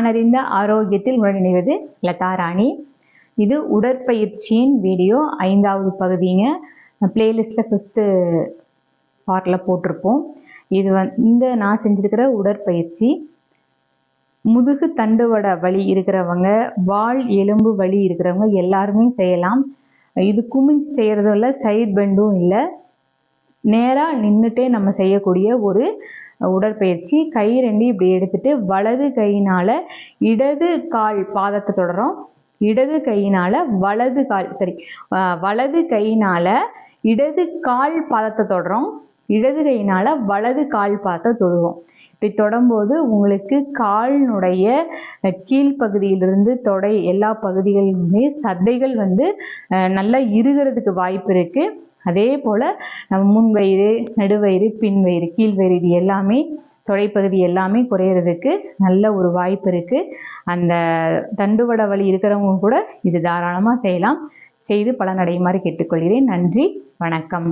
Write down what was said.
நான் அறிந்த ஆரோக்கியத்தில் உடன் இணைவது லதா ராணி. இது உடற்பயிற்சியின் வீடியோ 5வது பகுதிங்க. பிளேலிஸ்ட்டில் 5th பார்ட்டில் போட்டிருப்போம். இது இந்த நான் செஞ்சுருக்கிற உடற்பயிற்சி முதுகு தண்டுவட வலி இருக்கிறவங்க, வால் எலும்பு வலி இருக்கிறவங்க எல்லாருமே செய்யலாம். இது குமிஞ்சு செய்கிறதும் இல்லை, சைட் பெண்டும் இல்லை, நேராக நின்றுட்டே நம்ம செய்யக்கூடிய ஒரு உடற்பயிற்சி. கை 2 இப்படி எடுத்துட்டு வலது கையினால் இடது கால் பாதத்தை தொடரும், இடது கையினால் வலது கையினால் இடது கால் பாதத்தை தொடரும், இடது கையினால் வலது கால் பாதத்தை தொடுவோம். இப்படி தொடும்போது உங்களுக்கு காலினுடைய கீழ்ப்பகுதியிலிருந்து தொடை எல்லா பகுதிகளுமே சதைகள் நல்லா இறுகிறதுக்கு வாய்ப்பு இருக்குது. அதே போல் நம்ம முன்வயிறு, நடுவயிறு, பின்வயிறு, கீழ்வயிறு இது எல்லாமே தொடைப்பகுதி எல்லாமே குறையிறதுக்கு நல்ல ஒரு வாய்ப்பு இருக்குது. அந்த தண்டுவட வலி இருக்கிறவங்க கூட இது தாராளமாக செய்யலாம். செய்து பலனடையுமாறு கேட்டுக்கொள்கிறேன். நன்றி, வணக்கம்.